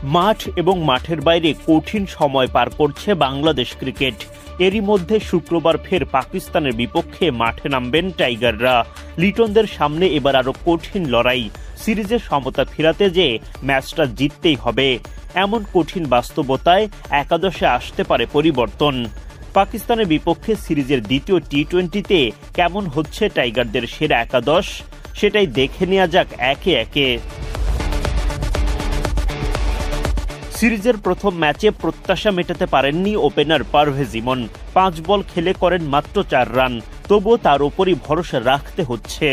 মাঠ এবং মাঠের বাইরে কঠিন সময় পার করছে বাংলাদেশ ক্রিকেট। এরই মধ্যে শুক্রবার ফের পাকিস্তানের বিপক্ষে মাঠে নামবেন টাইগাররা। লিটনদের সামনে এবার আরো কঠিন লড়াই। সিরিজের সমতা ফেরাতে যে ম্যাচটা জিততেই হবে, এমন কঠিন বাস্তবতায় একাদশে আসতে পারে পরিবর্তন। পাকিস্তানের বিপক্ষে সিরিজের দ্বিতীয় টি-20তে কেমন হচ্ছে টাইগারদের সেরা একাদশ, সেটাই দেখে নেওয়া যাক একে একে। সিরিজের প্রথম ম্যাচে প্রত্যাশা মেটাতে পারেননি ওপেনার পারভেজ ইমন। 5 বল খেলে করেন মাত্র 4 রান, তবুও তার উপরই ভরসা রাখতে হচ্ছে।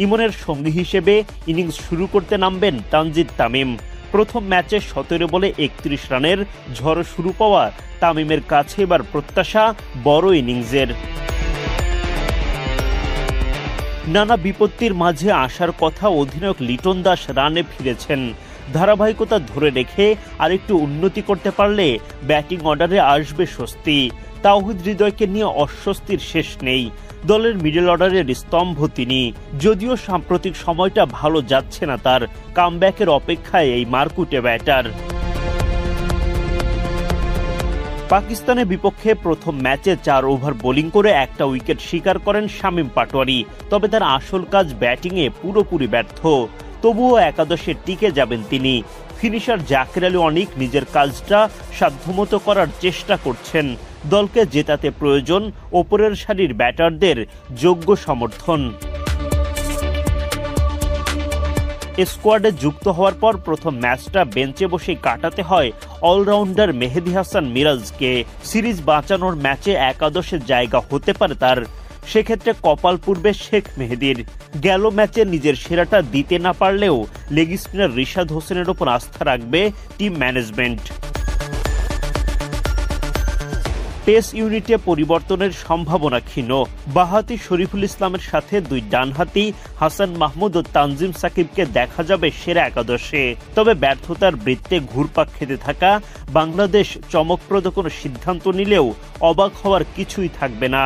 ইমনের সঙ্গী হিসেবে ইনিংস শুরু করতে নামবেন তানজিদ তামিম। প্রথম ম্যাচে 17 বলে 31 রানের ঝড় শুরু পাওয়া তামিমের কাছে এবার প্রত্যাশা বড় ইনিংসের। নানা বিপত্তির মাঝে আসার কথা অধিনায়ক লিটন দাস রানে ফিরেছেন। ধারাবাহিকতা ধরে রেখে আরেকটু উন্নতি করতে পারলে ব্যাটিং অর্ডারে আসবে স্বস্তি। তাওহিদ হৃদয়কে নিয়ে অস্বস্তির শেষ নেই। দলের মিডল অর্ডারের স্তম্ভ তিনি। যদিও সাম্প্রতিক সময়টা ভালো যাচ্ছে না তার, কামব্যাকের অপেক্ষায় এই মারকুটে ব্যাটার। পাকিস্তানের বিপক্ষে প্রথম ম্যাচে 4 ওভার বোলিং করে একটা উইকেট শিকার করেন শামীম পাটোয়ারি। তবে তার আসল কাজ ব্যাটিংয়ে পুরোপুরি ব্যর্থ। তবুও একাদশে টিকে যাবেন তিনি। ফিনিশার জাকের আলী অনিক নিজের কাজটা সাধ্যমতো করার চেষ্টা করছেন। দলকে জেতাতে প্রয়োজন ওপরের সারির ব্যাটারদের যোগ্য সমর্থন। স্কোয়াডে যুক্ত হওয়ার পর প্রথম ম্যাচটা বেঞ্চে বসে কাটাতে হয় অলরাউন্ডার মেহেদী হাসান মিরাজকে। সিরিজ বাঁচানোর ম্যাচে একাদশের জায়গা হতে পারে তার। সেক্ষেত্রে কপাল পূর্বে শেখ মেহেদীর। গেল ম্যাচে নিজের সেরাটা দিতে না পারলেও লেগ স্পিনার রিশাদ হোসেনের ওপর আস্থা রাখবে টিম ম্যানেজমেন্ট। পেস ইউনিটে পরিবর্তনের সম্ভাবনা ক্ষীণ। বাঁহাতি শরীফুল ইসলামের সাথে 2 ডানহাতি হাসান মাহমুদ ও তানজিম সাকিবকে দেখা যাবে সেরা একাদশে। তবে ব্যর্থতার বৃত্তে ঘুরপাক খেতে থাকা বাংলাদেশ চমকপ্রদ কোনো সিদ্ধান্ত নিলেও অবাক হওয়ার কিছুই থাকবে না।